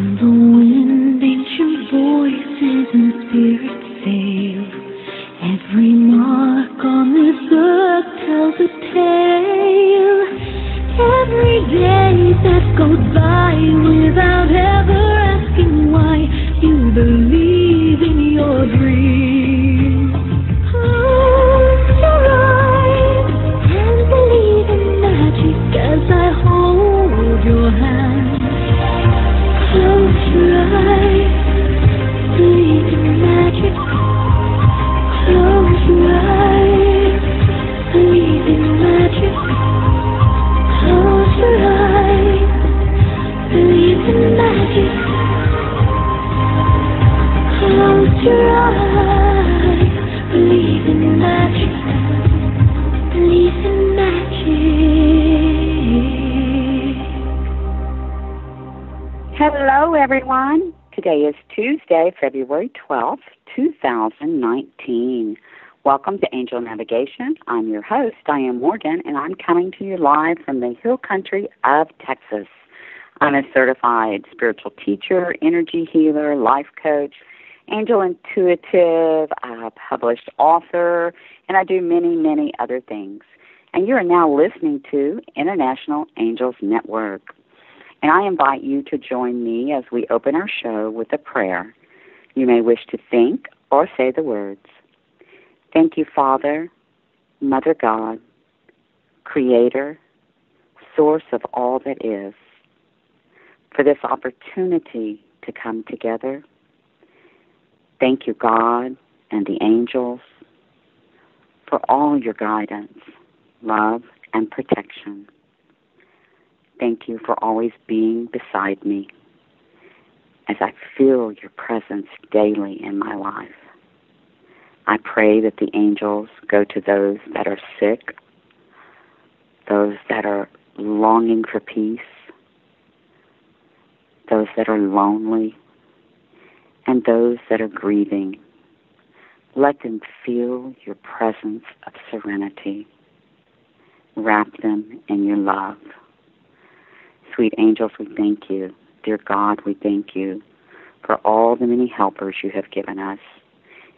On the wind, ancient voices and spirits sail. Every mark on this earth tells a tale. Every day that goes by without ever asking why, you believe in your dreams. Close your eyes and believe in magic as I hold your hand. Close your eyes, believe in magic. Close your eyes, believe in magic. Close your eyes, believe in magic. Close your eyes, believe in magic. Believe in magic. Hello, everyone. Today is Tuesday, February 12th, 2019. Welcome to Angel Navigation. I'm your host, Dianne Morgan, and I'm coming to you live from the hill country of Texas. I'm a certified spiritual teacher, energy healer, life coach, angel intuitive, published author, and I do many, many other things. And you are now listening to International Angels Network. And I invite you to join me as we open our show with a prayer. You may wish to think or say the words. Thank you, Father, Mother God, Creator, Source of all that is, for this opportunity to come together. Thank you, God and the angels, for all your guidance, love, and protection. Thank you for always being beside me as I feel your presence daily in my life. I pray that the angels go to those that are sick, those that are longing for peace, those that are lonely, and those that are grieving. Let them feel your presence of serenity. Wrap them in your love. Sweet angels, we thank you. Dear God, we thank you for all the many helpers you have given us.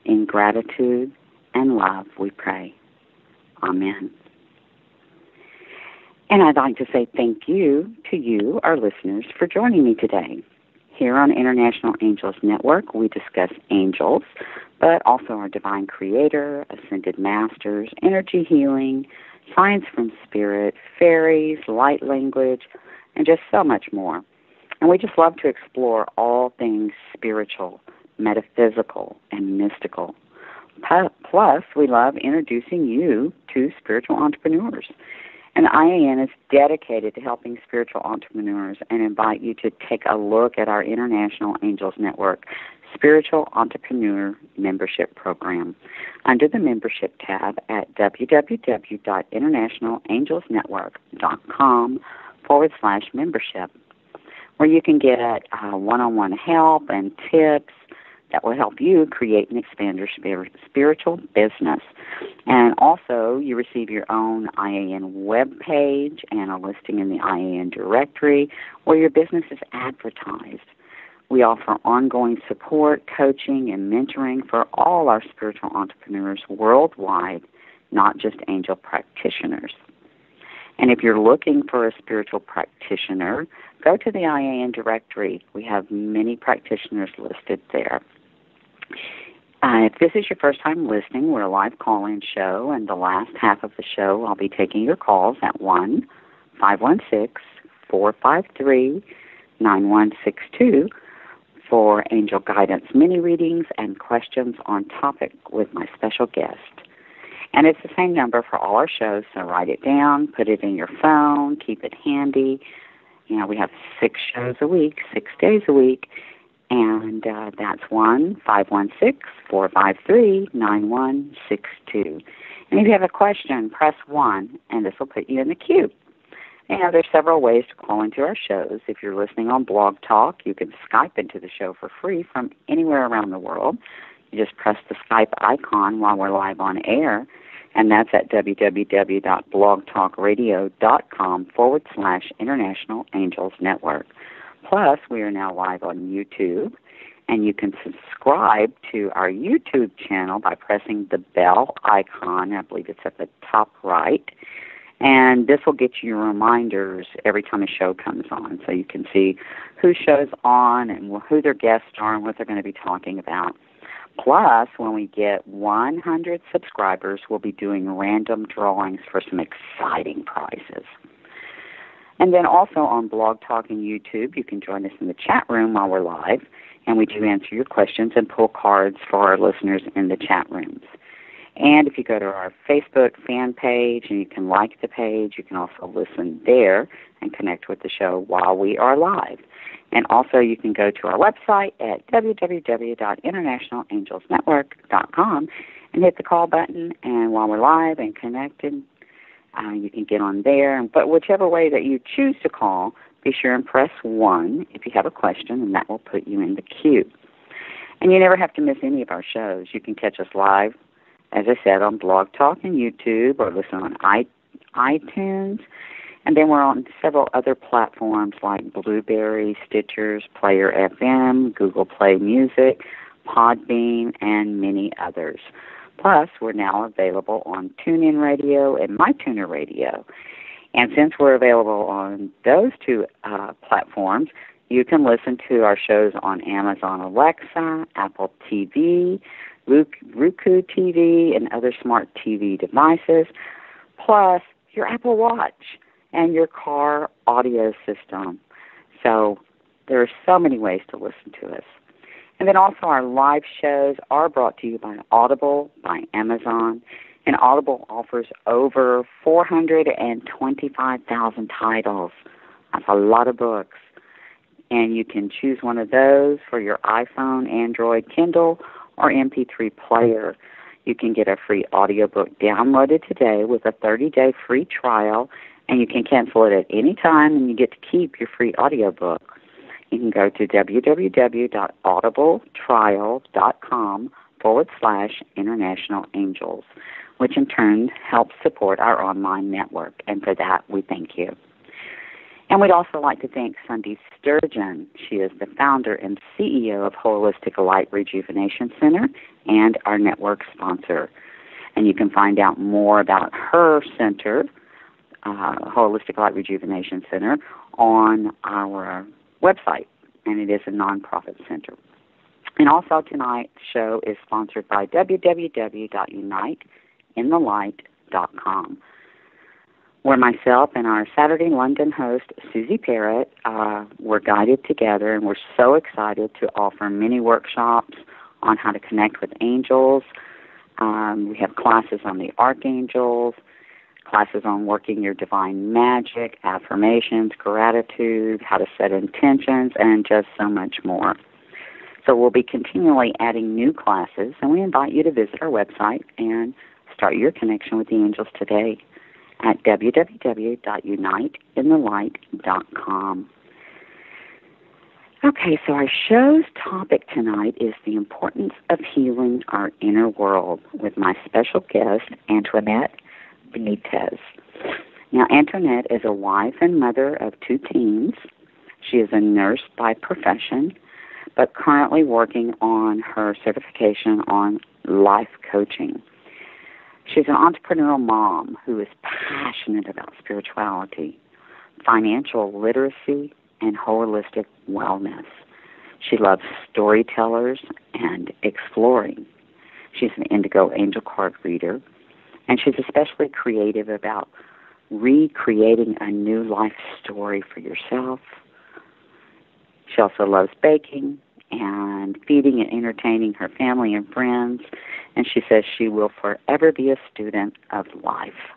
In gratitude and love, we pray. Amen. And I'd like to say thank you to you, our listeners, for joining me today. Here on International Angels Network, we discuss angels, but also our divine creator, ascended masters, energy healing, science from spirit, fairies, light language, and just so much more. And we just love to explore all things spiritual, metaphysical, and mystical. Plus, we love introducing you to spiritual entrepreneurs. And IAN is dedicated to helping spiritual entrepreneurs and invite you to take a look at our International Angels Network Spiritual Entrepreneur Membership Program under the Membership tab at www.internationalangelsnetwork.com/membership, where you can get one-on-one help and tips that will help you create and expand your spiritual business. And also, you receive your own IAN web page and a listing in the IAN directory where your business is advertised. We offer ongoing support, coaching, and mentoring for all our spiritual entrepreneurs worldwide, not just angel practitioners. And if you're looking for a spiritual practitioner, go to the IAN directory. We have many practitioners listed there. If this is your first time listening, we're a live call-in show, and the last half of the show, I'll be taking your calls at 1-516-453-9162 for angel guidance mini-readings and questions on topic with my special guest. And it's the same number for all our shows, so write it down, put it in your phone, keep it handy. You know, we have 6 shows a week, 6 days a week, and that's 1-516-453-9162. And if you have a question, press 1, and this will put you in the queue. You know, there's several ways to call into our shows. If you're listening on Blog Talk, you can Skype into the show for free from anywhere around the world. You just press the Skype icon while we're live on air, and that's at www.blogtalkradio.com/International Angels Network. Plus, we are now live on YouTube, and you can subscribe to our YouTube channel by pressing the bell icon. I believe it's at the top right. And this will get you reminders every time a show comes on, so you can see who show's on and who their guests are and what they're going to be talking about. Plus, when we get 100 subscribers, we'll be doing random drawings for some exciting prizes. And then also on Blog Talk and YouTube, you can join us in the chat room while we're live, and we do answer your questions and pull cards for our listeners in the chat rooms. And if you go to our Facebook fan page and you can like the page, you can also listen there and connect with the show while we are live. And also you can go to our website at www.internationalangelsnetwork.com and hit the call button, and while we're live and connected, you can get on there. But whichever way that you choose to call, be sure and press 1 if you have a question, and that will put you in the queue. And you never have to miss any of our shows. You can catch us live, as I said, on Blog Talk and YouTube, or listen on iTunes. And then we're on several other platforms like Blueberry, Stitchers, Player FM, Google Play Music, Podbean, and many others. Plus, we're now available on TuneIn Radio and MyTuner Radio. And since we're available on those two platforms, you can listen to our shows on Amazon Alexa, Apple TV, Roku TV, and other smart TV devices, plus your Apple Watch and your car audio system. So there are so many ways to listen to us. And then also our live shows are brought to you by Audible, by Amazon, and Audible offers over 425,000 titles. That's a lot of books. And you can choose one of those for your iPhone, Android, Kindle, or MP3 player. You can get a free audiobook downloaded today with a 30-day free trial, and you can cancel it at any time, and you get to keep your free audiobook. You can go to www.audibletrial.com/International Angels, which in turn helps support our online network, and for that we thank you. And we'd also like to thank Sunday Sturgeon. She is the founder and CEO of Holistic Light Rejuvenation Center and our network sponsor. And you can find out more about her center, Holistic Light Rejuvenation Center, on our website, and it is a nonprofit center. And also tonight's show is sponsored by www.uniteinthelight.com, where myself and our Saturday London host, Susie Parrott, were guided together, and we're so excited to offer many workshops on how to connect with angels. We have classes on the archangels, classes on working your divine magic, affirmations, gratitude, how to set intentions, and just so much more. So we'll be continually adding new classes, and we invite you to visit our website and start your connection with the angels today at www.uniteinthelight.com. Okay, so our show's topic tonight is the importance of healing our inner world with my special guest, Antonette Benitez. Now, Antonette is a wife and mother of 2 teens. She is a nurse by profession, but currently working on her certification on life coaching. She's an entrepreneurial mom who is passionate about spirituality, financial literacy, and holistic wellness. She loves storytellers and exploring. She's an indigo angel card reader, and she's especially creative about recreating a new life story for yourself. She also loves baking and feeding and entertaining her family and friends, and she says she will forever be a student of life.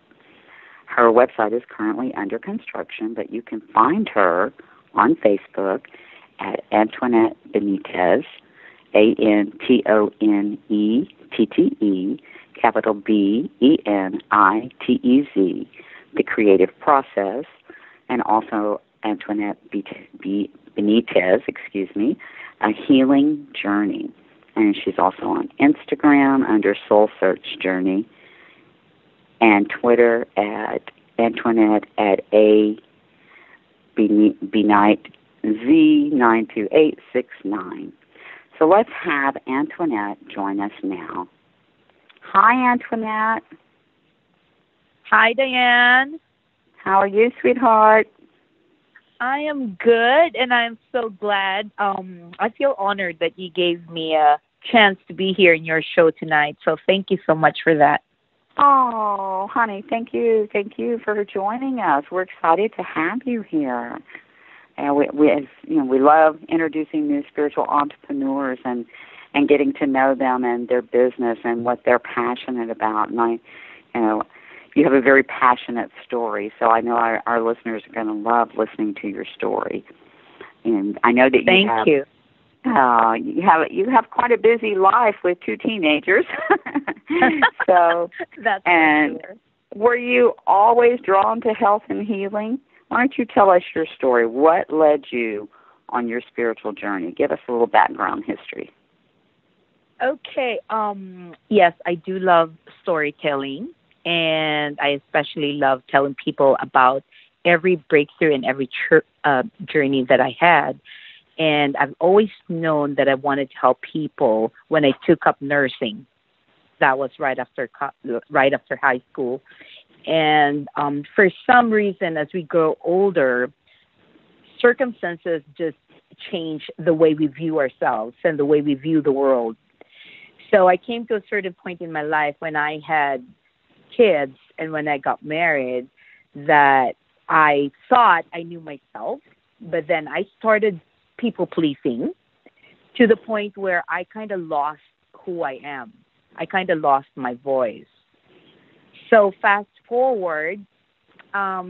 Her website is currently under construction, but you can find her on Facebook at Antonette Benitez, ANTONETTE, capital BENITEZ, The Creative Process, and also Antonette Benitez, A Healing Journey. And she's also on Instagram under Soul Search Journey, and Twitter at Antonette at A Benite Z92869. So let's have Antonette join us now. Hi, Antonette. Hi, Dianne. How are you, sweetheart? I am good, and I'm so glad. I feel honored that you gave me a chance to be here in your show tonight. So thank you so much for that. Oh, honey, thank you. Thank you for joining us. We're excited to have you here. And we love introducing new spiritual entrepreneurs and getting to know them and their business and what they're passionate about. And you have a very passionate story, so I know our listeners are going to love listening to your story. And I know that Thank you. You have quite a busy life with two teenagers. So that's and sure. Were you always drawn to health and healing? Why don't you tell us your story? What led you on your spiritual journey? Give us a little background history. Okay. Yes, I do love storytelling, and I especially love telling people about every breakthrough and every journey that I had. And I've always known that I wanted to help people when I took up nursing. That was right after high school. And for some reason, as we grow older, circumstances just change the way we view ourselves and the way we view the world. So I came to a certain point in my life when I had kids and when I got married that I thought I knew myself, but then I started people pleasing to the point where I kind of lost who I am. I kind of lost my voice. So fast forward, I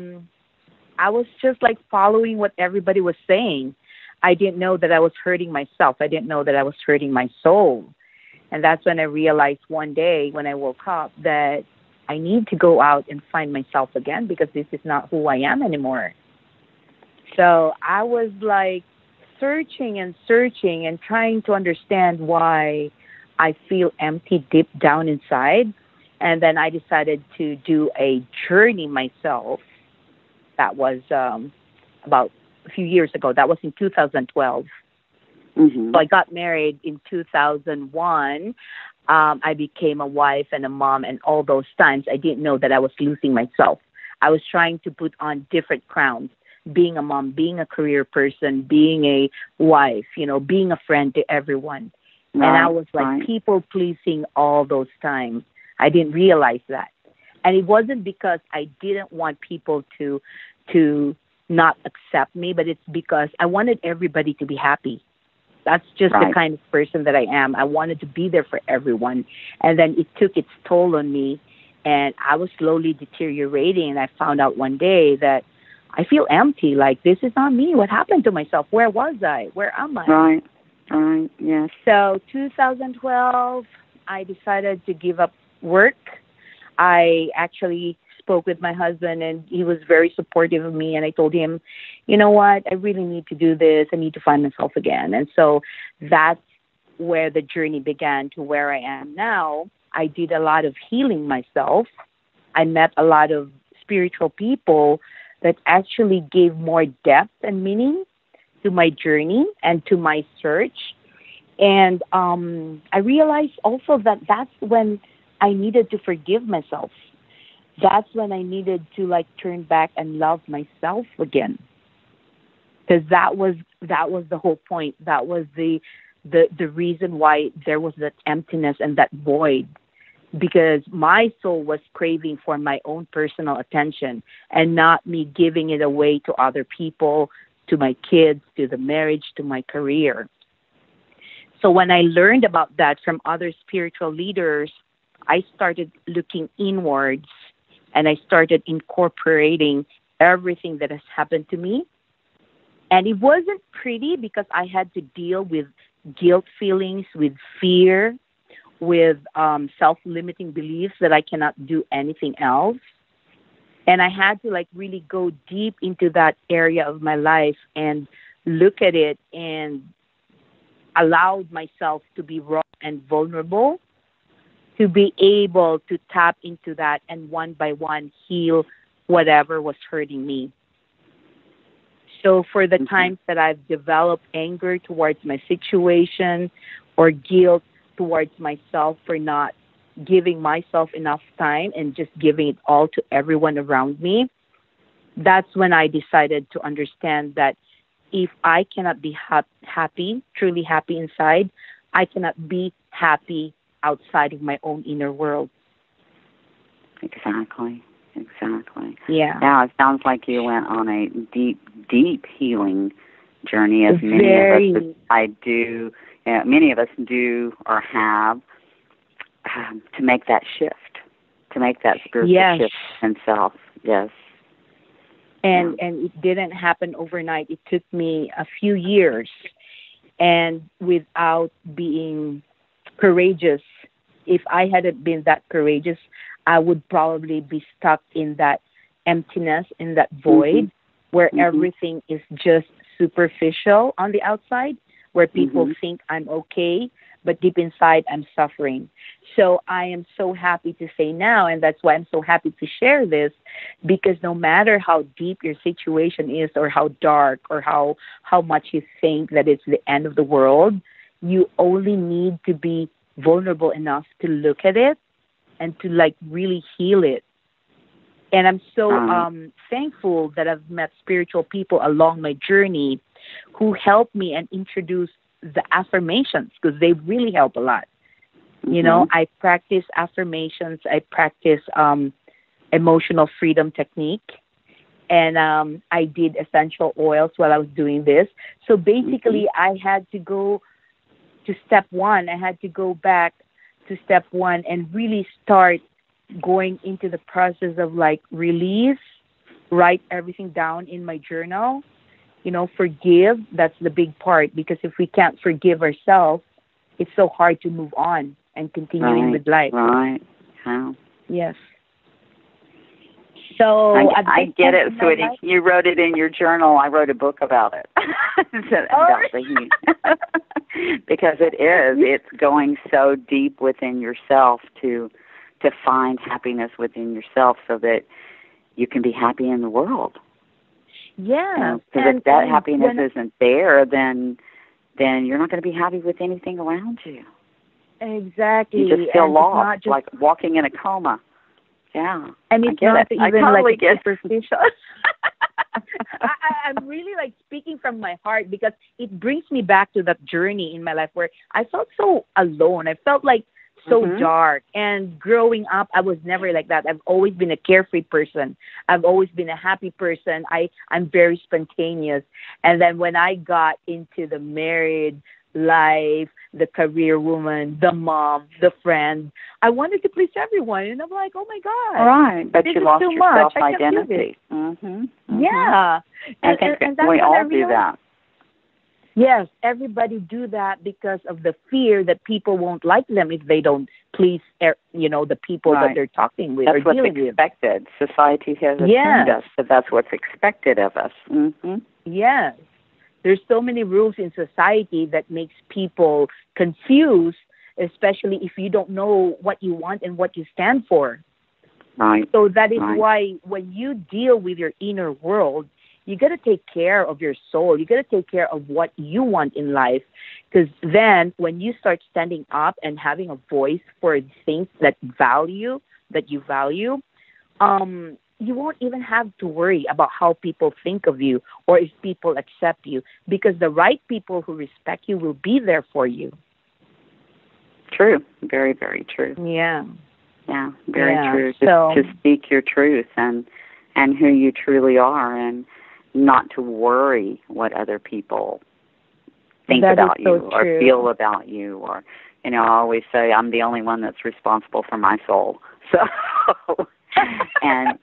was just like following what everybody was saying. I didn't know that I was hurting myself. I didn't know that I was hurting my soul. And that's when I realized one day when I woke up that I need to go out and find myself again because this is not who I am anymore. So I was like searching and trying to understand why I feel empty deep down inside. And then I decided to do a journey myself. That was about a few years ago. That was in 2012. Mm-hmm. So I got married in 2001. I became a wife and a mom, and all those times I didn't know that I was losing myself. I was trying to put on different crowns, being a mom, being a career person, being a wife, being a friend to everyone. Right, and I was like people pleasing all those times. I didn't realize that. And it wasn't because I didn't want people to not accept me, but it's because I wanted everybody to be happy. That's just the kind of person that I am. I wanted to be there for everyone. And then it took its toll on me, and I was slowly deteriorating. And I found out one day that I feel empty, like this is not me. What happened to myself? Where was I? Where am I? Right, yes. So 2012, I decided to give up work. I actually spoke with my husband, and he was very supportive of me. And I told him, you know what, I really need to do this. I need to find myself again. And so that's where the journey began to where I am now. I did a lot of healing myself. I met a lot of spiritual people that actually gave more depth and meaning to my journey and to my search. And I realized also that that's when I needed to forgive myself. That's when I needed to turn back and love myself again. Because that was the whole point. That was the reason why there was that emptiness and that void. Because my soul was craving for my own personal attention and not me giving it away to other people, to my kids, to the marriage, to my career. So when I learned about that from other spiritual leaders, I started looking inwards, and I started incorporating everything that has happened to me. And it wasn't pretty because I had to deal with guilt feelings, with fear, with self-limiting beliefs that I cannot do anything else. And I had to really go deep into that area of my life and look at it and allowed myself to be raw and vulnerable, to be able to tap into that and one by one heal whatever was hurting me. So for the times that I've developed anger towards my situation or guilt towards myself for not giving myself enough time and just giving it all to everyone around me, that's when I decided to understand that if I cannot be happy, truly happy inside, I cannot be happy outside of my own inner world. Exactly. Yeah. Now it sounds like you went on a deep, deep healing journey, as many of us do or have, to make that shift, to make that spiritual shift in self. Yes. And it didn't happen overnight. It took me a few years, and without being courageous. If I hadn't been that courageous, I would probably be stuck in that emptiness, in that void, where everything is just superficial on the outside, where people think I'm okay, but deep inside I'm suffering. So I am so happy to say now, and that's why I'm so happy to share this, because no matter how deep your situation is or how dark or how much you think that it's the end of the world, you only need to be vulnerable enough to look at it and to really heal it. And I'm so thankful that I've met spiritual people along my journey who helped me and introduced the affirmations, because they really help a lot. You know, I practice affirmations. I practice emotional freedom technique. And I did essential oils while I was doing this. So basically, I had to go to step one. I had to go back to step one and really start going into the process of release, write everything down in my journal, forgive. That's the big part, because if we can't forgive ourselves, it's so hard to move on and continuing with life. Right. How? Yes. So I get it, sweetie. You wrote it in your journal. I wrote a book about it. About the heat. Because it is. It's going so deep within yourself to find happiness within yourself so that you can be happy in the world. Yeah. Because if that happiness isn't there, then you're not going to be happy with anything around you. Exactly. You just feel lost, like walking in a coma. Yeah. And it's not even totally superficial. I'm really speaking from my heart, because it brings me back to that journey in my life where I felt so alone. I felt so dark. And growing up, I was never like that. I've always been a carefree person. I've always been a happy person. I'm very spontaneous. And then when I got into the married life, the career woman, the mom, the friend, I wanted to please everyone. And I'm like, oh my God. Right. But you lost your self-identity. Yeah. I think we all do that. Yes, everybody do that because of the fear that people won't like them if they don't please, the people that they're talking with or dealing with. That's what's expected. Society has assumed us that that's what's expected of us. Yes. There's so many rules in society that makes people confused, especially if you don't know what you want and what you stand for. Right. So that is why when you deal with your inner world, you got to take care of your soul. You got to take care of what you want in life. Because then when you start standing up and having a voice for things that you value, you won't even have to worry about how people think of you or if people accept you, because the right people who respect you will be there for you. True. Very, very true. Yeah. Yeah, very true. To speak your truth and who you truly are, and not to worry what other people think about you or feel about you. Or, I always say I'm the only one that's responsible for my soul. So, and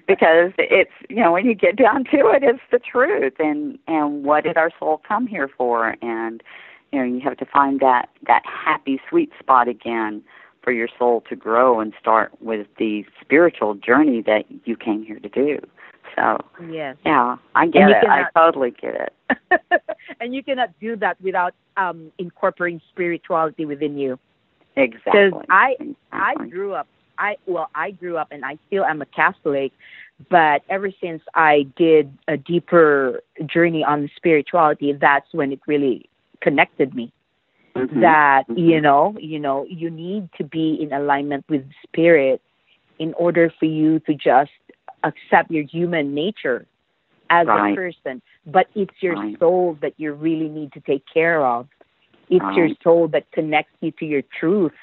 because it's, when you get down to it, it's the truth. And what did our soul come here for? And, you have to find that happy, sweet spot again for your soul to grow and start with the spiritual journey that you came here to do. So, yes. Yeah, I get it. I totally get it. And you cannot do that without incorporating spirituality within you. Exactly. Because I grew up and I still am a Catholic, But ever since I did a deeper journey on spirituality, that's when it really connected me. That, you need to be in alignment with spirit in order for you to just accept your human nature as a person. But it's your soul that you really need to take care of. It's your soul that connects you to your truth.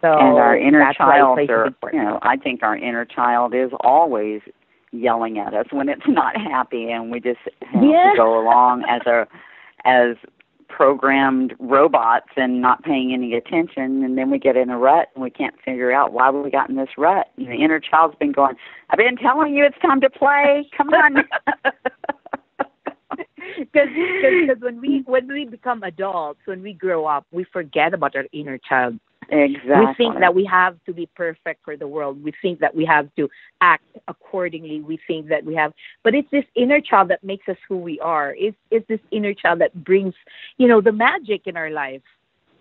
So and our inner child, I think our inner child is always yelling at us when it's not happy, and we just have to go along as programmed robots and not paying any attention, and then we get in a rut and we can't figure out why we got in this rut. And the inner child's been going, I've been telling you it's time to play. Come on. Because when we become adults, when we grow up, we forget about our inner child. Exactly. We think that we have to be perfect for the world. We think that we have to act accordingly. We think that we have, but it's this inner child that makes us who we are. It's this inner child that brings, the magic in our life.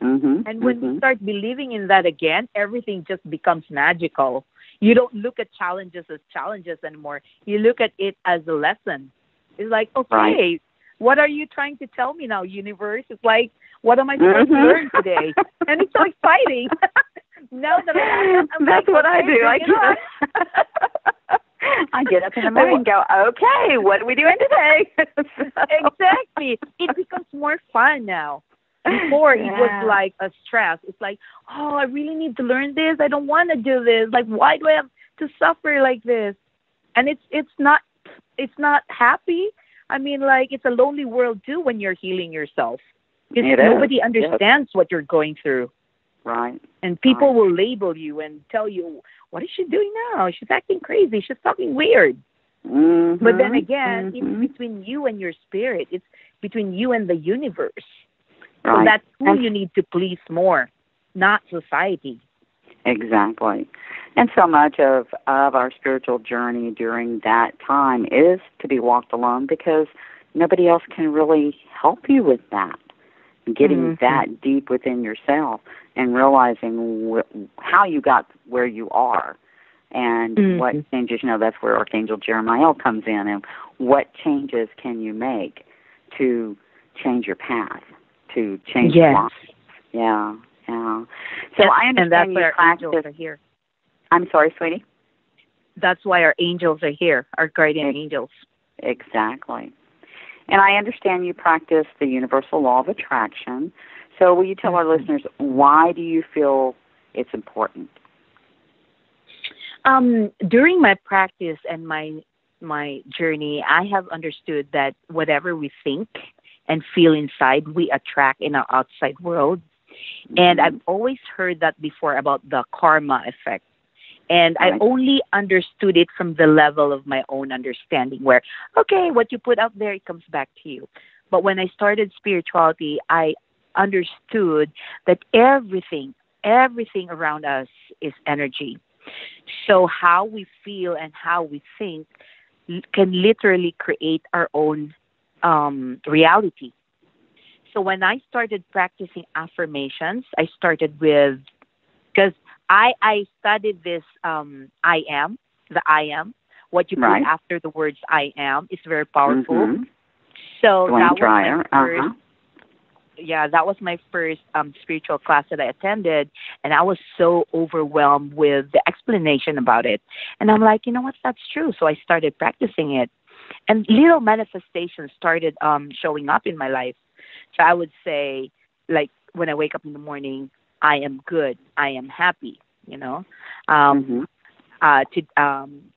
And when we start believing in that again, everything just becomes magical. You don't look at challenges as challenges anymore. You look at it as a lesson. It's like, okay, what are you trying to tell me now, universe? It's like, what am I supposed to learn today? And it's so exciting. Now that I'm that's like, what I do. I get up in the morning and go, okay, what are we doing today? Exactly. It becomes more fun now. Before it was like a stress. It's like, oh, I really need to learn this. I don't want to do this. Like, why do I have to suffer like this? And it's not happy. I mean, like, it's a lonely world too when you're healing yourself. Because nobody understands what you're going through. Right. And people will label you and tell you, what is she doing now? She's acting crazy. She's talking weird. But then again, it's between you and your spirit. It's between you and the universe. So that's who you need to please more, not society. Exactly. And so much of our spiritual journey during that time is to be walked alone, because nobody else can really help you with that. Getting that deep within yourself and realizing how you got where you are and what changes, that's where Archangel Michael comes in, and what changes can you make to change your path, to change your life. Yeah. So I understand, and that's why our angels are here. I'm sorry, sweetie? That's why our angels are here, our guardian angels. Exactly. And I understand you practice the universal law of attraction. So will you tell our listeners, why do you feel it's important? During my practice and my journey, I have understood that whatever we think and feel inside, we attract in our outside world. And I've always heard that before about the karma effect. And I only understood it from the level of my own understanding, where, okay, what you put out there, it comes back to you. But when I started spirituality, I understood that everything around us is energy. So how we feel and how we think can literally create our own reality. So when I started practicing affirmations, I started with, because I studied this I am, what you put after the words I am is very powerful. So that was my first, that was my first spiritual class that I attended, and I was so overwhelmed with the explanation about it. And I'm like, you know what, that's true. So I started practicing it, and little manifestations started showing up in my life. So I would say, like, when I wake up in the morning, I am good, I am happy,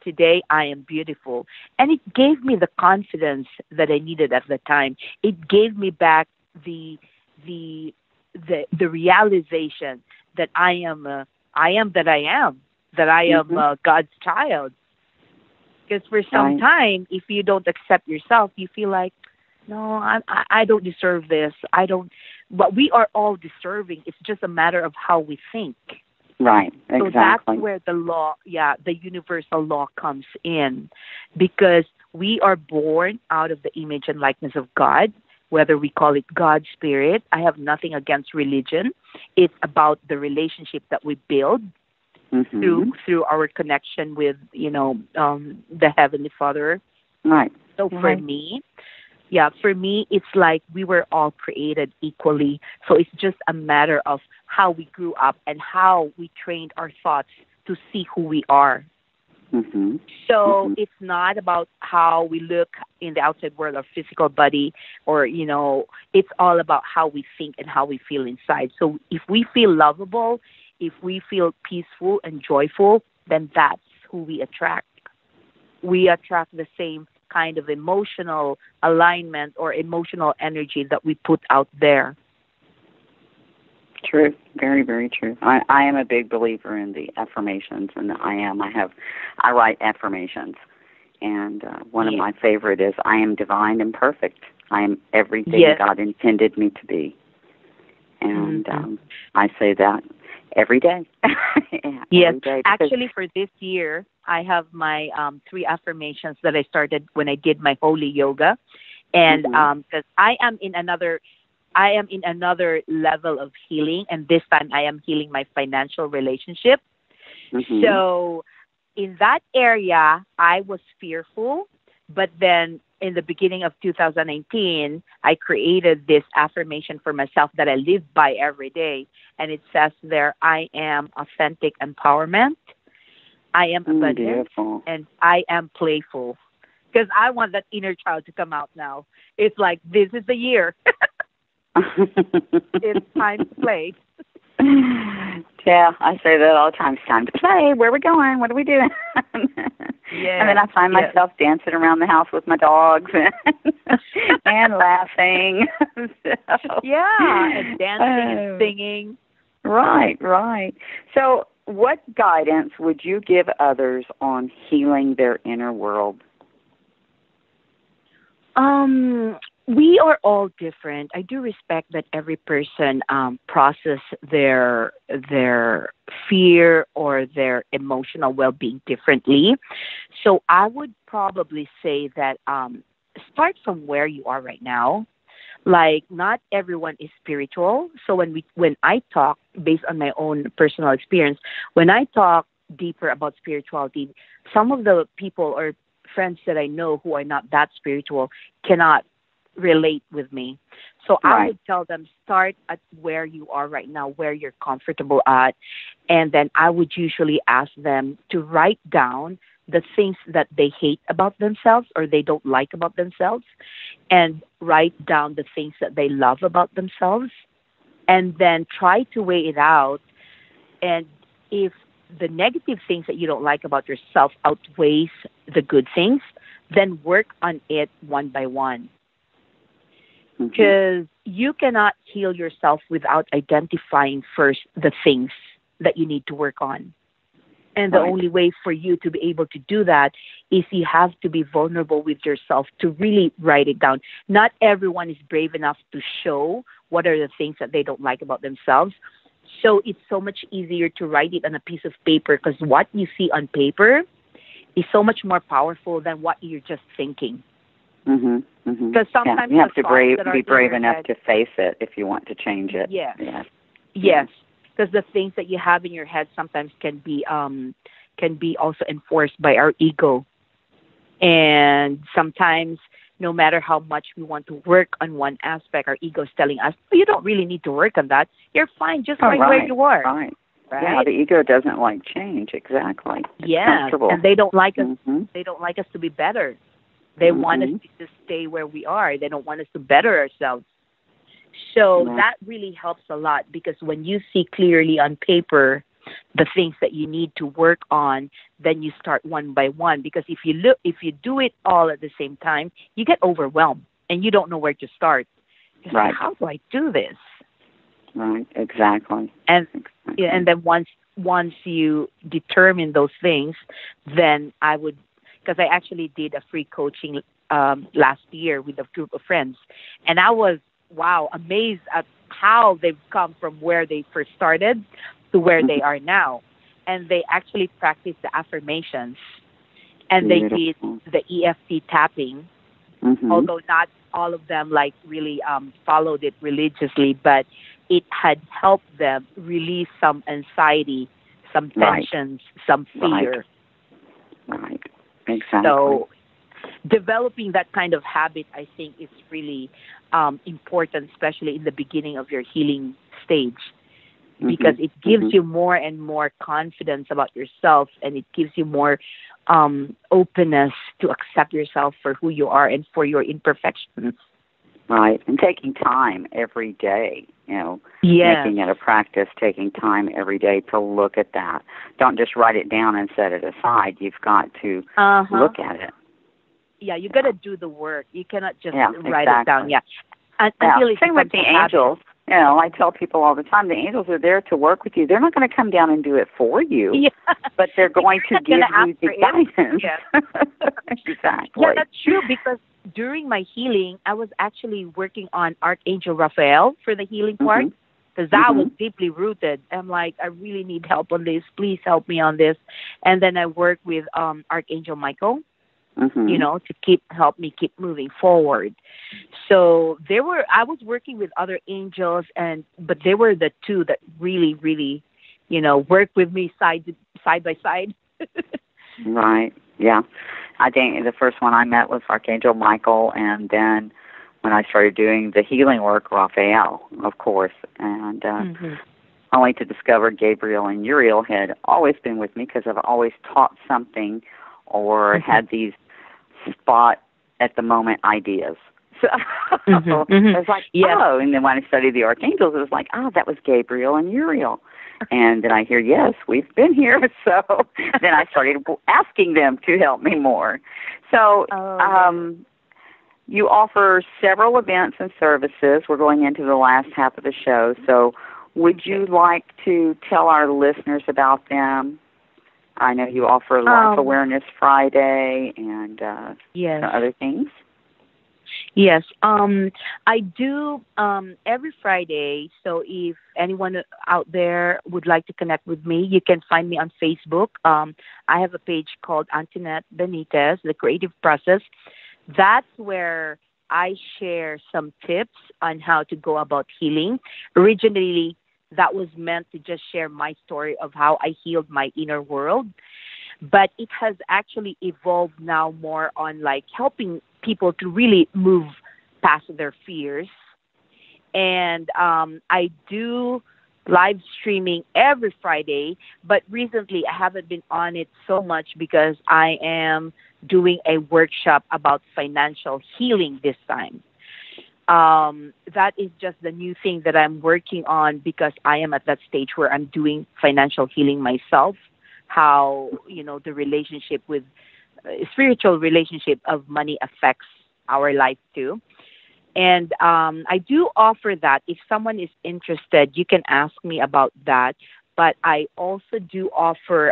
today I am beautiful. And it gave me the confidence that I needed at the time. It gave me back the realization that I am God's child. Because for some time, if you don't accept yourself, you feel like, no, I don't deserve this. But we are all deserving. It's just a matter of how we think. Right, exactly. So that's where the law, the universal law comes in, because we are born out of the image and likeness of God, whether we call it God's spirit. I have nothing against religion. It's about the relationship that we build. through our connection with, the Heavenly Father. Right. So for me, it's like we were all created equally. So it's just a matter of how we grew up and how we trained our thoughts to see who we are. So it's not about how we look in the outside world, our physical body, or, it's all about how we think and how we feel inside. So if we feel lovable, if we feel peaceful and joyful, then that's who we attract. We attract the same kind of emotional alignment or emotional energy that we put out there. True. Very, very true. I am a big believer in the affirmations, and I write affirmations. And one of my favorite is, I am divine and perfect. I am everything God intended me to be. And I say that every day. Yes. Every day, Actually, for this year, I have my 3 affirmations that I started when I did my holy yoga. And because I am in another level of healing, and this time I am healing my financial relationship. So in that area, I was fearful, but then in the beginning of 2019, I created this affirmation for myself that I live by every day, and it says there, I am authentic empowerment, I am abundant, and I am playful. Because I want that inner child to come out now. It's like, this is the year. It's time to play. Yeah, I say that all the time. It's time to play. Where are we going? What are we doing? And then I find myself dancing around the house with my dogs and laughing. And dancing and singing. Right. So what guidance would you give others on healing their inner world? We are all different. I do respect that every person process their fear or their emotional well-being differently. So I would probably say that start from where you are right now. Like, not everyone is spiritual. So when I talk, based on my own personal experience, when I talk deeper about spirituality, some of the people or friends that I know who are not that spiritual cannot relate with me. So I would tell them, start at where you are right now, where you're comfortable at. And then I would usually ask them to write down the things that they hate about themselves or they don't like about themselves, and write down the things that they love about themselves, and then try to weigh it out. And if the negative things that you don't like about yourself outweighs the good things, then work on it one by one. Because you cannot heal yourself without identifying first the things that you need to work on. And the only way for you to be able to do that is you have to be vulnerable with yourself to really write it down. Not everyone is brave enough to show what are the things that they don't like about themselves. So it's so much easier to write it on a piece of paper, because what you see on paper is so much more powerful than what you're just thinking. Because sometimes you have to be brave in enough head, to face it if you want to change it. Yes. Because the things that you have in your head sometimes can be also enforced by our ego. And sometimes, no matter how much we want to work on one aspect, our ego is telling us, oh, you don't really need to work on that. You're fine just where you are. Right. Yeah, the ego doesn't like change. Exactly. Yeah, and they don't like us. They don't like us to be better. They want us to just stay where we are. They don't want us to better ourselves. So that really helps a lot, because when you see clearly on paper the things that you need to work on, then you start one by one. Because if you do it all at the same time, you get overwhelmed and you don't know where to start. You're like, how do I do this? Right, exactly. And then once you determine those things, then I would, because I actually did a free coaching last year with a group of friends, and I was amazed at how they've come from where they first started to where they are now. And they actually practiced the affirmations, and they did the EFT tapping, although not all of them really followed it religiously, but it had helped them release some anxiety some Right. tensions, some fear. Right. Exactly. So developing that kind of habit, I think, is really important, especially in the beginning of your healing stage, because it gives you more and more confidence about yourself, and it gives you more openness to accept yourself for who you are and for your imperfections. Right. And taking time every day, Yes. making it a practice, taking time every day to look at that. Don't just write it down and set it aside. You've got to look at it. Yeah, you got to do the work. You cannot just Yeah, write it down. exactly. Yeah. Until it Same with the becomes a habit. angels. I tell people all the time, the angels are there to work with you. They're not going to come down and do it for you, Yeah. but they're going to give you the guidance. Yeah. Exactly. Yeah, that's true, because during my healing, I was actually working on Archangel Raphael for the healing part, because that was deeply rooted. I'm like, I really need help on this. Please help me on this. And then I worked with Archangel Michael, to help me keep moving forward. So I was working with other angels, but they were the two that really, really, worked with me side by side. Right. Yeah. I think the first one I met was Archangel Michael, and then when I started doing the healing work, Raphael, of course, and only to discover Gabriel and Uriel had always been with me, because I've always taught something or had these spot at the moment ideas. So it was like, oh, and then when I studied the archangels, it was like, oh, that was Gabriel and Uriel. And then I hear, yes, we've been here. So then I started asking them to help me more. So you offer several events and services. We're going into the last half of the show. So would you like to tell our listeners about them? I know you offer Life Awareness Friday and other things. Yes, I do every Friday. So if anyone out there would like to connect with me, you can find me on Facebook. I have a page called Antonette Benitez, The Creative Process. That's where I share some tips on how to go about healing. Originally, that was meant to just share my story of how I healed my inner world. But it has actually evolved now more on like helping people to really move past their fears. And I do live streaming every Friday, but recently I haven't been on it so much because I am doing a workshop about financial healing this time. That is just the new thing that I'm working on, because I am at that stage where I'm doing financial healing myself, how, the relationship with spiritual relationship of money affects our life too. And I do offer that. If someone is interested, you can ask me about that. But I also do offer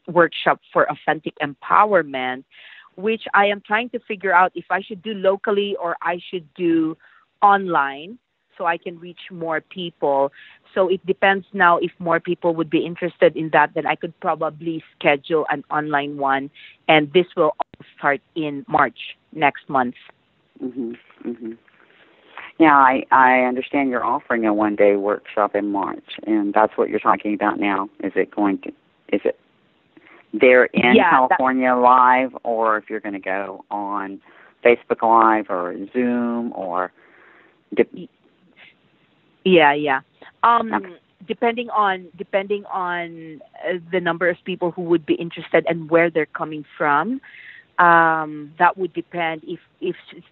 workshop for authentic empowerment, which I am trying to figure out if I should do locally or I should do online, so I can reach more people. So it depends now if more people would be interested in that, then I could probably schedule an online one. And this will all start in March next month. Yeah, I understand you're offering a one-day workshop in March, and that's what you're talking about now. Is it there in California live, or if you're going to go on Facebook Live or Zoom or... Depending on the number of people who would be interested and where they're coming from, that would depend. If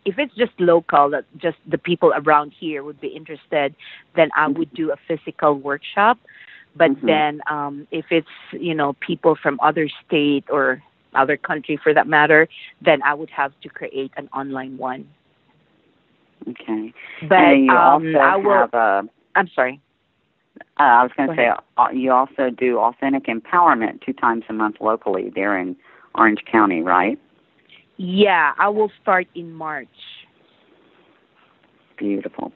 it's just local, that just the people around here would be interested, then I would do a physical workshop. But then if it's people from other state or other country for that matter, then I would have to create an online one. Okay. But and you also have I'm sorry. I was going to say, you also do Authentic Empowerment 2 times a month locally there in Orange County, right? Yeah, I will start in March. Beautiful.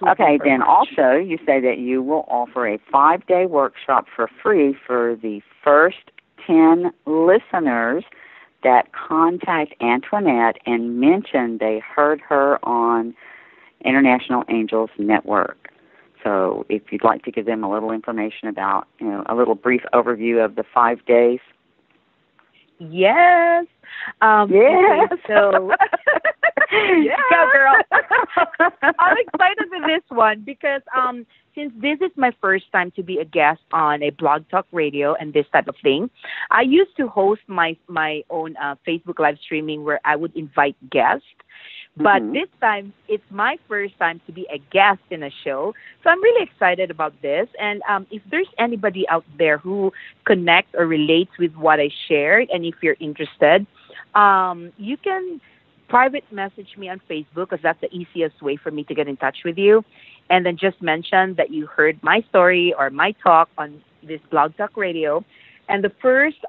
Okay, then also you say that you will offer a 5-day workshop for free for the first 10 listeners that contact Antoinette and mention they heard her on International Angels Network. So if you'd like to give them a little information about, a little brief overview of the 5 days. Yes. Yes. Okay, so, Yeah. go girl. I'm excited with this one because since this is my first time to be a guest on a blog talk radio and this type of thing, I used to host my own Facebook live streaming where I would invite guests. But this time, it's my first time to be a guest in a show. So I'm really excited about this. And if there's anybody out there who connects or relates with what I shared, and if you're interested, you can private message me on Facebook because that's the easiest way for me to get in touch with you. And then just mention that you heard my story or my talk on this Blog Talk Radio. And the first,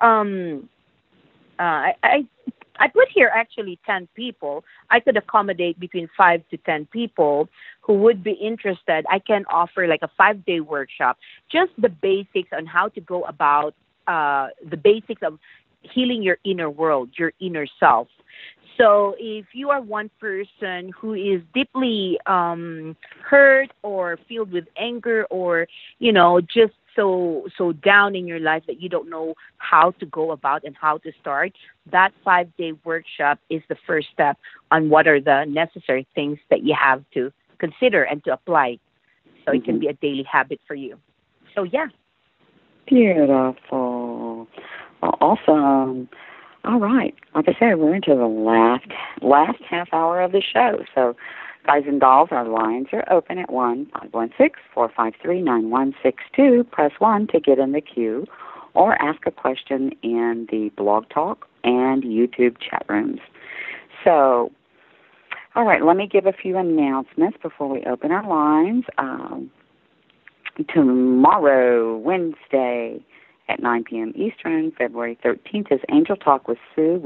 I put here actually 10 people. I could accommodate between 5 to 10 people who would be interested. I can offer like a 5-day workshop, just the basics on how to go about the basics of healing your inner world, your inner self. So if you are one person who is deeply hurt or filled with anger or, just so down in your life that you don't know how to go about and how to start, that 5-day workshop is the first step on what are the necessary things that you have to consider and to apply. So it can be a daily habit for you. So, yeah. Beautiful. Well, awesome. All right. Like I said, we're into the last half hour of the show. So, guys and dolls, our lines are open at 1-516-453-9162. Press 1 to get in the queue or ask a question in the Blog Talk and YouTube chat rooms. So, all right, let me give a few announcements before we open our lines. Tomorrow, Wednesday, at 9 p.m. Eastern, February 13th, is Angel Talk with Sue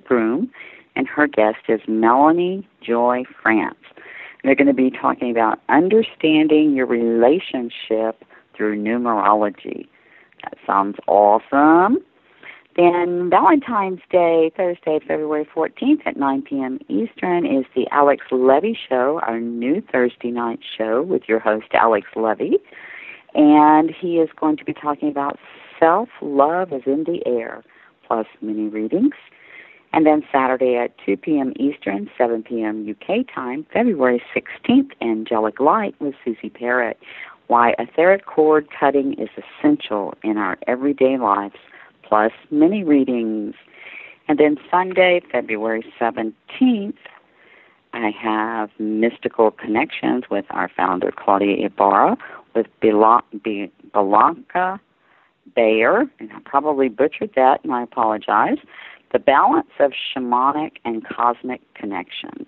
Broom, and her guest is Melanie Joy France. They're going to be talking about understanding your relationship through numerology. That sounds awesome. Then Valentine's Day, Thursday, February 14th at 9 p.m. Eastern, is the Alex Levy Show, our new Thursday night show with your host, Alex Levy. And he is going to be talking about self-love is in the air, plus mini readings. And then Saturday at 2 p.m. Eastern, 7 p.m. UK time, February 16th, Angelic Light with Susie Parrott. Why etheric cord cutting is essential in our everyday lives, plus mini readings. And then Sunday, February 17th, I have Mystical Connections with our founder, Claudia Ibarra, with Blanca Bayer, and I probably butchered that, and I apologize. The Balance of Shamanic and Cosmic Connections.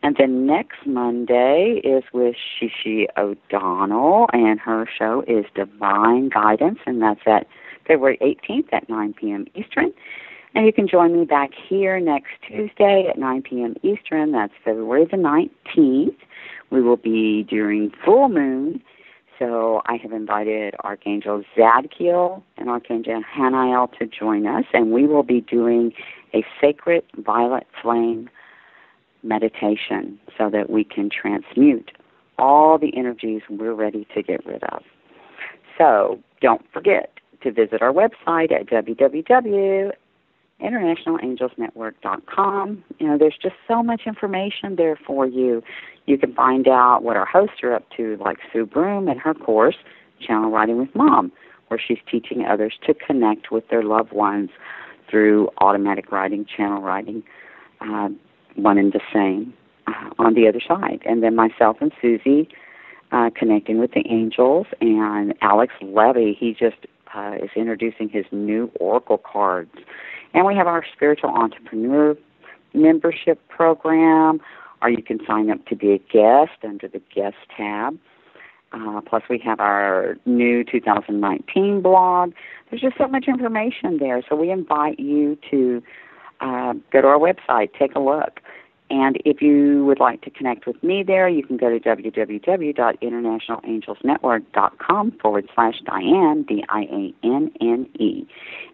And then next Monday is with Shishi O'Donnell, and her show is Divine Guidance, and that's at February 18th at 9 p.m. Eastern. And you can join me back here next Tuesday at 9 p.m. Eastern. That's February the 19th. We will be during full moon. So I have invited Archangel Zadkiel and Archangel Hanael to join us, and we will be doing a sacred violet flame meditation so that we can transmute all the energies we're ready to get rid of. So don't forget to visit our website at www.internationalangelsnetwork.com. There's just so much information there for you. You can find out what our hosts are up to, like Sue Broom and her course, Channel Writing with Mom, where she's teaching others to connect with their loved ones through automatic writing, channel writing, one and the same on the other side. And then myself and Susie connecting with the angels, and Alex Levy, he just is introducing his new oracle cards. And we have our Spiritual Entrepreneur membership program, or you can sign up to be a guest under the Guest tab. Plus, we have our new 2019 blog. There's just so much information there. So we invite you to go to our website, take a look. And if you would like to connect with me there, you can go to www.internationalangelsnetwork.com/Dianne, Dianne. And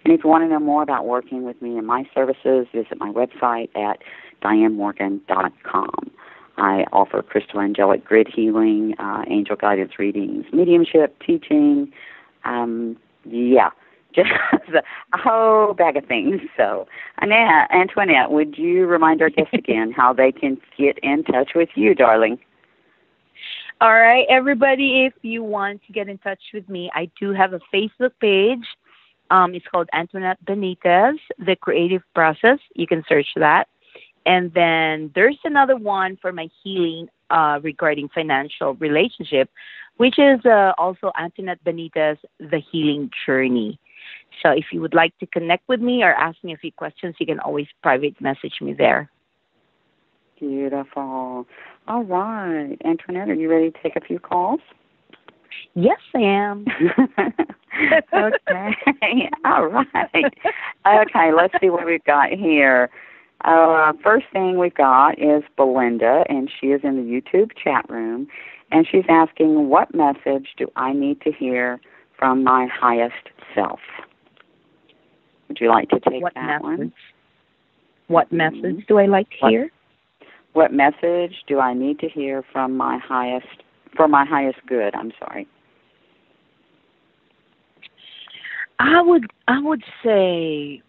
if you want to know more about working with me and my services, visit my website at DianneMorgan.com. I I offer crystal angelic grid healing, angel guidance readings, mediumship, teaching, just a whole bag of things. So, Antoinette, would you remind our guests again how they can get in touch with you, darling? All right, everybody, if you want to get in touch with me, I do have a Facebook page. It's called Antonette Benitez, The Creative Process. You can search that. And then there's another one for my healing regarding financial relationship, which is also Antonette Benitez, The Healing Journey. So if you would like to connect with me or ask me a few questions, you can always private message me there. Beautiful. All right. Antoinette, are you ready to take a few calls? Yes, I am. Okay. All right. Okay, let's see what we've got here. First thing we've got is Belinda, and she is in the YouTube chat room, and she's asking, what message do I need to hear from my highest self? Would you like to take that one? What message do I like to hear? What message do I need to hear from my highest good? I'm sorry. I would say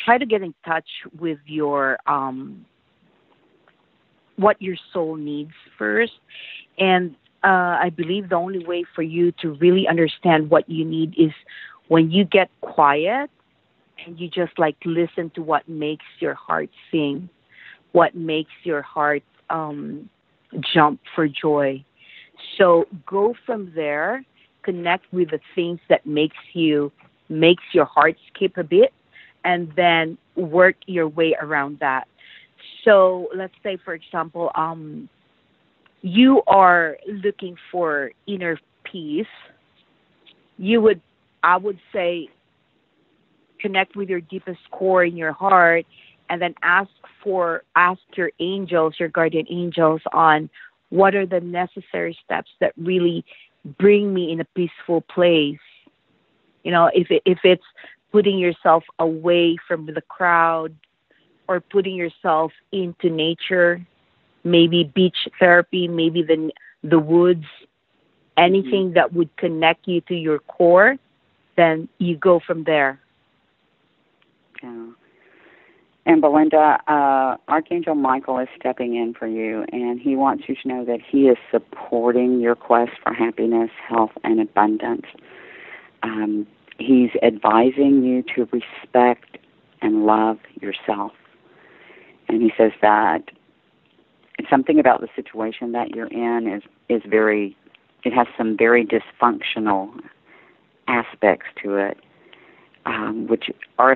try to get in touch with your what your soul needs first, and I believe the only way for you to really understand what you need is when you get quiet and you just listen to what makes your heart sing, what makes your heart jump for joy. So go from there, connect with the things that makes your heart skip a bit, and then work your way around that. So let's say, for example, you are looking for inner peace. I would say, connect with your deepest core in your heart, and then ask your angels, your guardian angels, on what are the necessary steps that really bring me in a peaceful place. If it's putting yourself away from the crowd or putting yourself into nature, maybe beach therapy, maybe the woods, anything that would connect you to your core, then you go from there. Yeah. And Belinda, Archangel Michael is stepping in for you, and he wants you to know that he is supporting your quest for happiness, health, and abundance. He's advising you to respect and love yourself. And he says that something about the situation that you're in is very, it has some very dysfunctional aspects to it, which are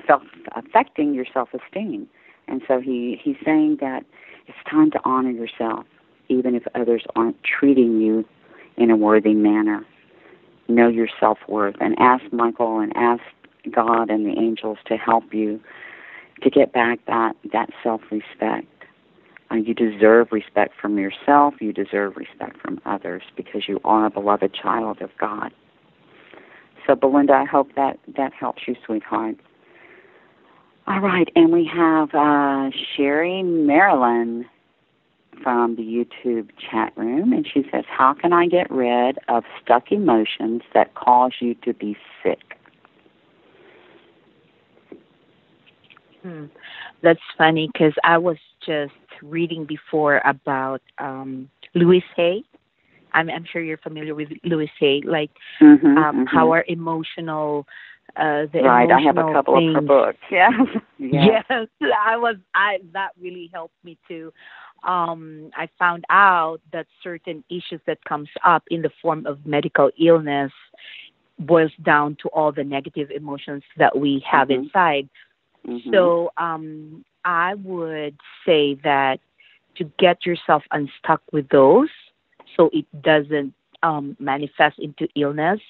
affecting your self-esteem. And so he's saying that it's time to honor yourself, even if others aren't treating you in a worthy manner. Know your self-worth, and ask Michael and ask God and the angels to help you to get back that self-respect. You deserve respect from yourself. You deserve respect from others because you are a beloved child of God. So, Belinda, I hope that helps you, sweetheart. All right, and we have Sherry Marilyn from the YouTube chat room, and she says, how can I get rid of stuck emotions that cause you to be sick? That's funny because I was just reading before about Louise Hay. I'm sure you're familiar with Louise Hay, how our emotional, right. I have a couple of her books. Yeah. Yes, that really helped me too. I found out that certain issues that comes up in the form of medical illness boils down to all the negative emotions that we have inside. So I would say that to get yourself unstuck with those so it doesn't manifest into illness.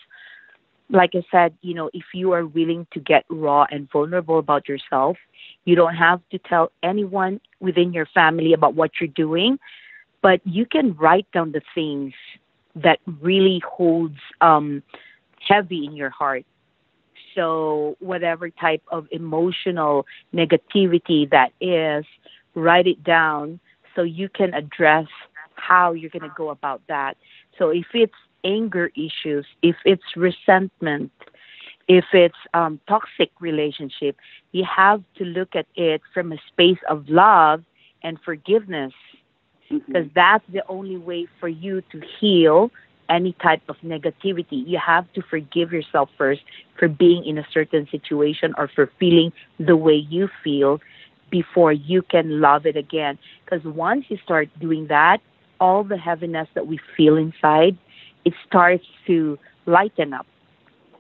Like I said, if you are willing to get raw and vulnerable about yourself, you don't have to tell anyone within your family about what you're doing, but you can write down the things that really holds heavy in your heart. So whatever type of emotional negativity that is, write it down so you can address how you're going to go about that. So if it's anger issues, if it's resentment, if it's toxic relationship, you have to look at it from a space of love and forgiveness, because that's the only way for you to heal any type of negativity. You have to forgive yourself first for being in a certain situation or for feeling the way you feel before you can love it again. Because once you start doing that, all the heaviness that we feel inside, it starts to lighten up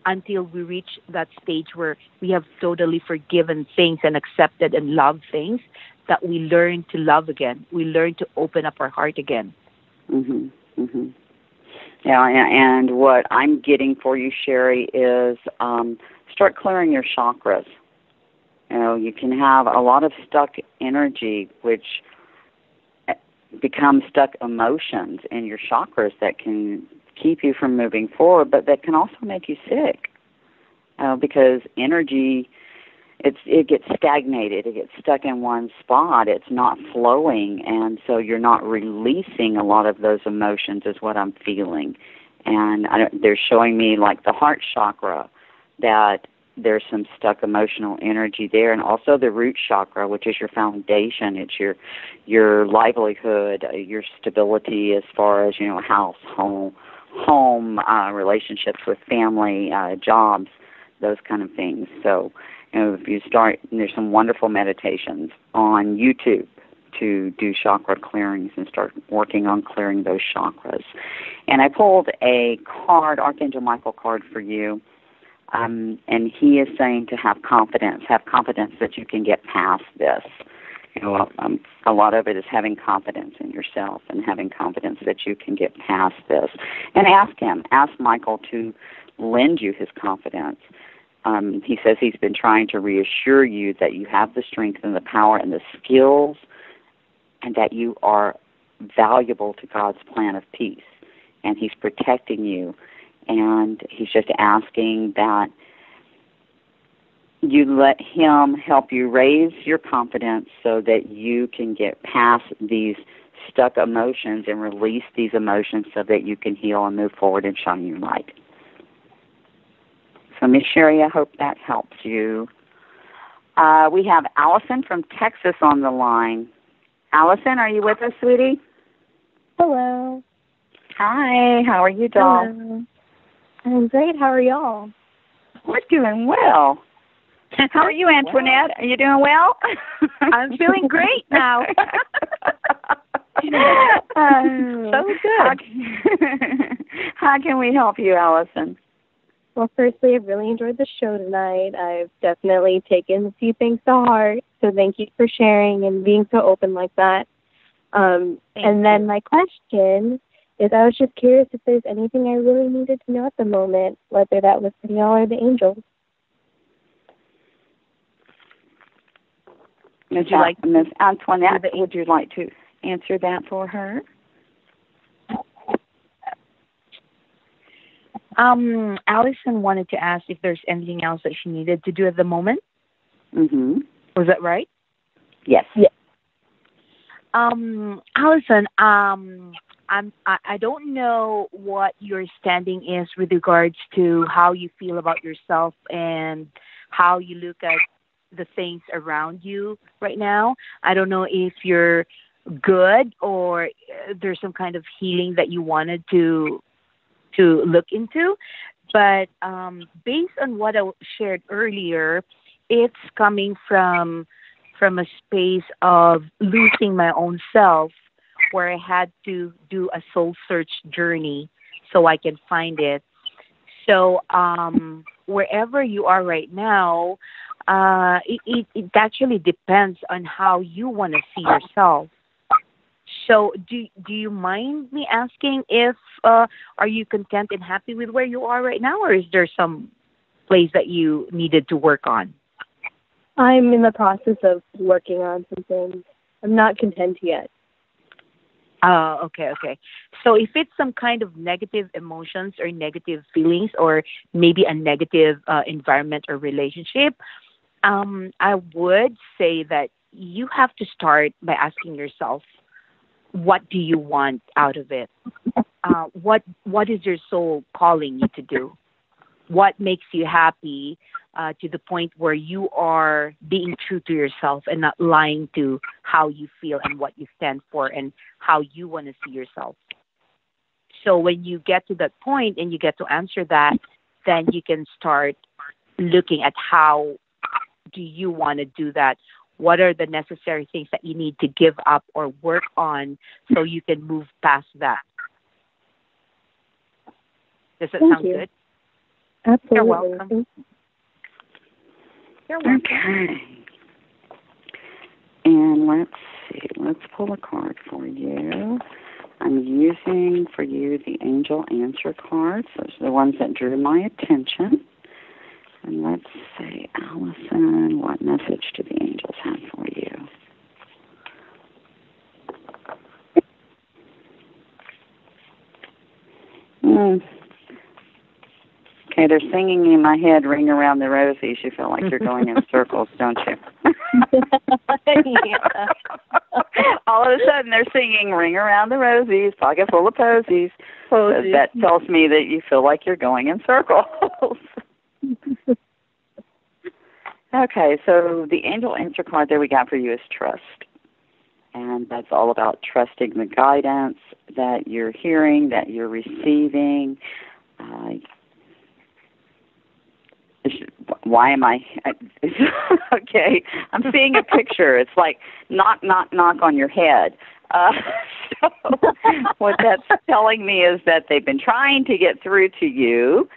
until we reach that stage where we have totally forgiven things and accepted and loved things, that we learn to love again. We learn to open up our heart again. Yeah, and what I'm getting for you, Sherry, is start clearing your chakras. You know, you can have a lot of stuck energy, which becomes stuck emotions in your chakras that can keep you from moving forward, but that can also make you sick because energy, it gets stagnated. It gets stuck in one spot. It's not flowing, and so you're not releasing a lot of those emotions is what I'm feeling. And they're showing me, like the heart chakra, that there's some stuck emotional energy there, and also the root chakra, which is your foundation. It's your livelihood, your stability as far as, you know, house, home, relationships with family, jobs, those kind of things. So, you know, if you start, there's some wonderful meditations on YouTube to do chakra clearings and start working on clearing those chakras. And I pulled a card, Archangel Michael card for you, and he is saying to have confidence that you can get past this. You know, a lot of it is having confidence in yourself and having confidence that you can get past this. And ask Michael to lend you his confidence. He says he's been trying to reassure you that you have the strength and the power and the skills and that you are valuable to God's plan of peace. And he's protecting you. And he's just asking that you let him help you raise your confidence so that you can get past these stuck emotions and release these emotions so that you can heal and move forward and shine your light. So, Miss Sherry, I hope that helps you. We have Allison from Texas on the line. Allison, are you with us, sweetie? Hello. Hi, how are you, doll? Hello. I'm great. How are y'all? We're doing well. How are you, Antonette? Are you doing well? I'm feeling great now. So good. How can we help you, Allison? Well, firstly, I've really enjoyed the show tonight. I've definitely taken a few things to heart, so thank you for sharing and being so open like that. And then my question is, I was just curious if there's anything I really needed to know at the moment, whether that was from y'all or the angels. Miss Antoinette, would you like to answer that for her? Allison wanted to ask if there's anything else that she needed to do at the moment. Mm-hmm. Was that right? Yes. Yes. Allison, I don't know what your standing is with regards to how you feel about yourself and how you look at the things around you right now. I don't know if you're good or there's some kind of healing that you wanted to look into. But based on what I shared earlier, it's coming from a space of losing my own self, where I had to do a soul search journey so I can find it. So wherever you are right now, it actually depends on how you want to see yourself. So do you mind me asking if are you content and happy with where you are right now, or is there some place that you needed to work on? I'm in the process of working on some things. I'm not content yet. Okay. So if it's some kind of negative emotions or negative feelings or maybe a negative environment or relationship, I would say that you have to start by asking yourself, what do you want out of it? What is your soul calling you to do? What makes you happy to the point where you are being true to yourself and not lying to how you feel and what you stand for and how you want to see yourself. So when you get to that point and you get to answer that, then you can start looking at how do you want to do that. What are the necessary things that you need to give up or work on so you can move past that? Does that sound good? Absolutely. You're welcome. You're welcome. Okay. And let's see. Let's pull a card for you. I'm using for you the Angel Answer cards. Those are the ones that drew my attention. And let's see, Allison, what message do the angels have for you? Okay, they're singing in my head, Ring Around the Rosies. You feel like you're going in circles, don't you? All of a sudden, they're singing Ring Around the Rosies, Pocket Full of Posies. So that tells me that you feel like you're going in circles. Okay, so the angel answer card that we got for you is trust. And that's all about trusting the guidance that you're hearing, that you're receiving. Why am I... Okay, I'm seeing a picture. It's like knock, knock, knock on your head. So what that's telling me is that they've been trying to get through to you,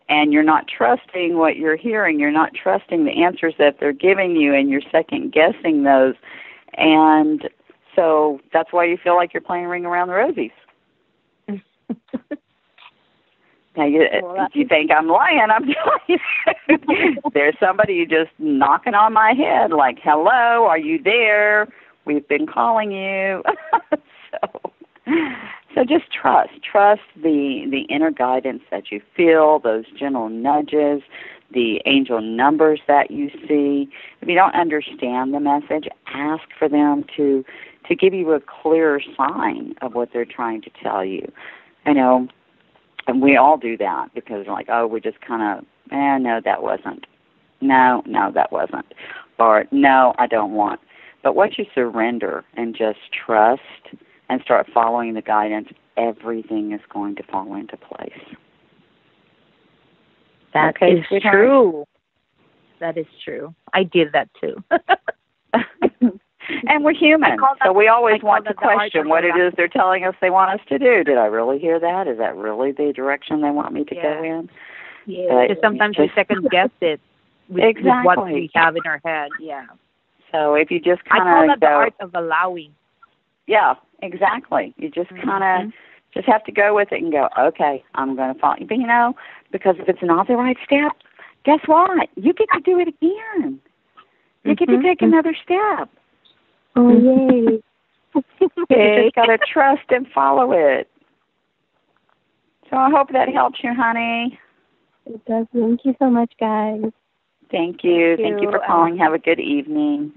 and you're not trusting what you're hearing. You're not trusting the answers that they're giving you, and you're second-guessing those. And so that's why you feel like you're playing Ring Around the Rosies. Now, you think I'm lying. I'm telling you. There's somebody just knocking on my head like, hello, are you there? We've been calling you. So just trust the inner guidance that you feel, those gentle nudges, the angel numbers that you see. If you don't understand the message, ask for them to give you a clearer sign of what they're trying to tell you. I know, and we all do that because we're like, oh, we just kind of, no, that wasn't. No, that wasn't. Or, no, I don't want. But once you surrender and just trust and start following the guidance, everything is going to fall into place. That is true. That is true. I did that too. And we're human, so we always want to question what it is they're telling us they want us to do. Did I really hear that? Is that really the direction they want me to go in? Yeah, because sometimes we second guess it with what we have in our head. Yeah. So if you just kind of I call that the art of allowing. Yeah, exactly. You just kind of just have to go with it and go, okay, I'm going to follow. But, because if it's not the right step, guess what? You get to do it again. You get to take another step. Oh, yay. You just got to trust and follow it. So I hope that helps you, honey. It does. Thank you so much, guys. Thank you. Thank you for calling. Have a good evening.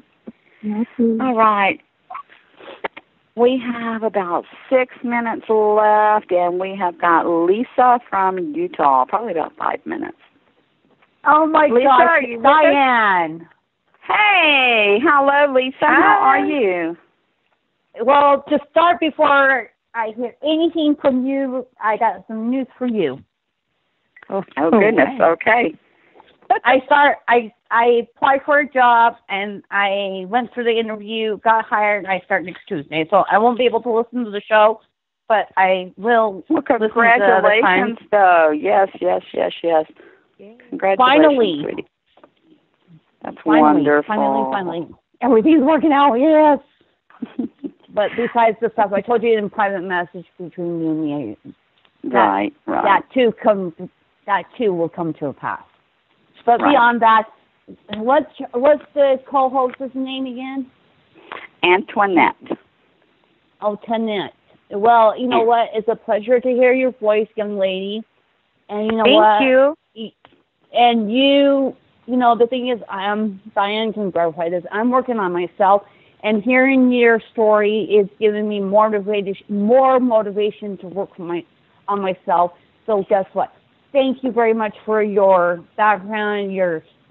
All right. We have about 6 minutes left, and we have got Lisa from Utah, probably about 5 minutes. Oh, my Lisa, gosh, are you Dianne. Hey, hello, Lisa. How are you? Well, to start, before I hear anything from you, I got some news for you. Oh goodness. Okay. I applied for a job, and I went through the interview, got hired, and I start next Tuesday. So I won't be able to listen to the show, but I will. Well, congratulations, though. Yes. Congratulations, finally. sweetie. That's wonderful. Finally. Everything's working out, yes. But besides the stuff I told you in private message between you and me, right. That too will come to a pass. But beyond that, what's the co-host's name again? Antonette. Antonette. Well, you know what? It's a pleasure to hear your voice, young lady. And you know what? Thank you. And you know, the thing is, Dianne can verify this. I'm working on myself, and hearing your story is giving me more motivation to work on myself. So guess what? Thank you very much for your background,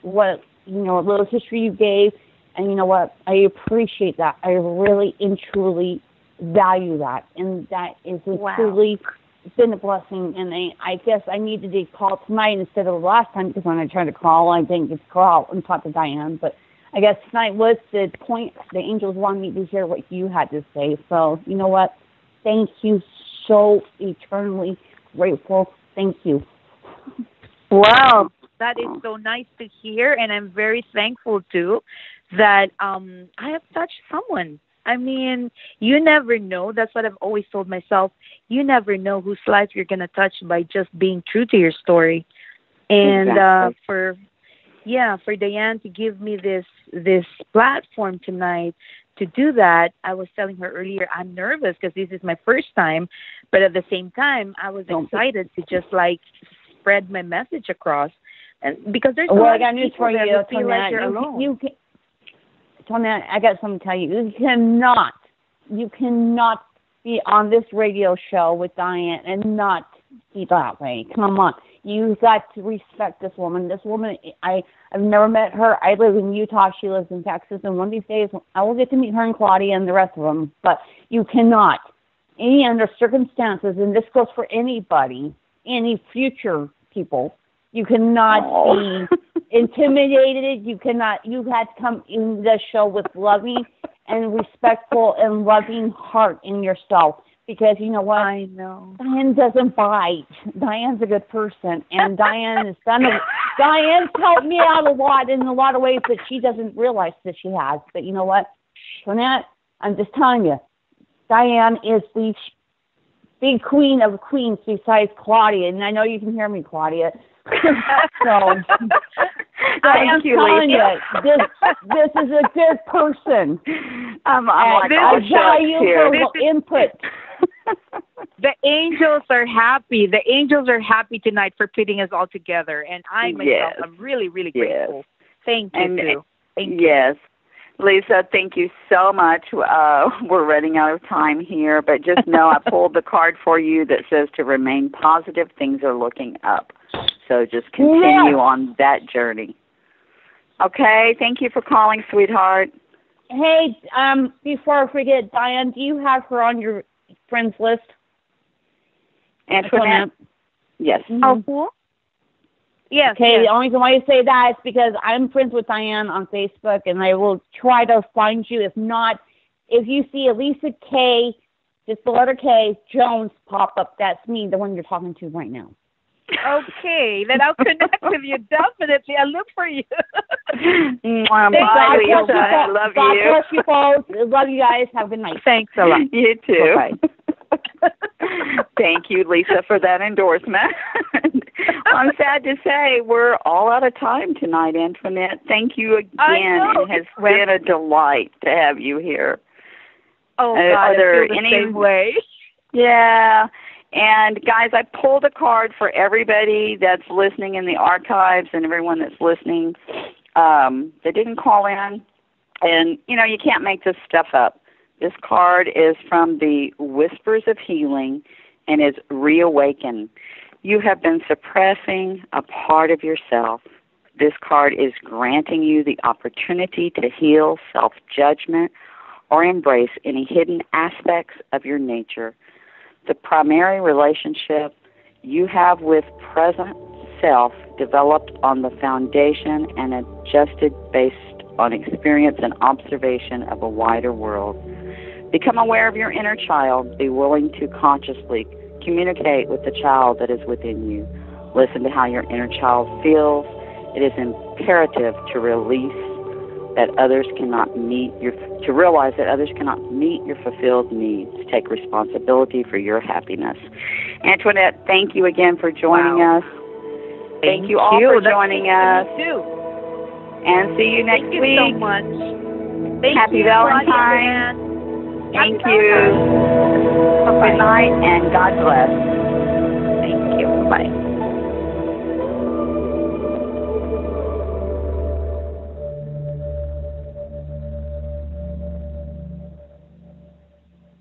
little history you gave, and you know what? I appreciate that. I really and truly value that, and that is truly been a blessing. And I guess I needed to call tonight instead of the last time, because when I tried to call, I didn't get to call and talk to Dianne. But I guess tonight was the point. The angels wanted me to hear what you had to say. So you know what? Thank you, so eternally grateful. Thank you. Wow, that is so nice to hear, and I'm very thankful too that I have touched someone. I mean, you never know. That's what I've always told myself. You never know whose life you're going to touch by just being true to your story. And exactly. for Dianne to give me this platform tonight to do that, I was telling her earlier, I'm nervous because this is my first time, but at the same time, I was excited to just like spread my message across. And because there's a lot I got of news people for that you, feel like you're alone. Antonette, I got something to tell you. You cannot be on this radio show with Dianne and not be that way. Come on. You've got to respect this woman. This woman, I've never met her. I live in Utah. She lives in Texas. And one of these days, I will get to meet her and Claudia and the rest of them. But you cannot, any under circumstances, and this goes for anybody, any future people, you cannot be intimidated. You have to come in the show with loving and respectful and loving heart in yourself. Because you know what? I know. Dianne doesn't bite. Dianne's a good person. And Dianne's helped me out a lot in a lot of ways that she doesn't realize that she has. But you know what? Antonette, I'm just telling you, Dianne is the big queen of queens besides Claudia. And I know you can hear me, Claudia. So I'm telling you, this is a good person. I'm like, I value her input. The angels are happy. The angels are happy tonight for putting us all together, and I myself am really, really grateful. Thank you. Too. Thank you. Yes. Lisa, thank you so much. We're running out of time here, but just know I pulled the card for you that says to remain positive. Things are looking up. So just continue on that journey. Okay, thank you for calling, sweetheart. Hey, before I forget, Dianne, do you have her on your friends list? Antonette? Yes. Mm-hmm. Oh, cool. Yes. Okay, yes. The only reason why I say that is because I'm friends with Dianne on Facebook, and I will try to find you. If not, if you see Elisa K, just the letter K, Jones pop up, that's me, the one you're talking to right now. Okay, then I'll connect with you, definitely. I'll look for you. Bye, Lisa. I love God you. bless you both. Love you guys. Have a good night. Thanks a lot. You too. Bye-bye. Thank you, Lisa, for that endorsement. I'm sad to say we're all out of time tonight, Antoinette. Thank you again. It has been a delight to have you here. Oh, God, I feel the same way. Yeah. And, guys, I pulled a card for everybody that's listening in the archives and everyone that's listening that didn't call in. And, you know, you can't make this stuff up. This card is from the Whispers of Healing and is Reawaken. You have been suppressing a part of yourself. This card is granting you the opportunity to heal self-judgment or embrace any hidden aspects of your nature. The primary relationship you have with present self developed on the foundation and adjusted based on experience and observation of a wider world. Become aware of your inner child. Be willing to consciously communicate with the child that is within you. Listen to how your inner child feels. It is imperative to realize that others cannot meet your fulfilled needs. Take responsibility for your happiness. Antoinette, thank you again for joining us. Thank you all for joining us. And see you next week. Thank you so much. Happy Valentine's. Thank you. Bye-bye. Good night and God bless. Thank you. Bye.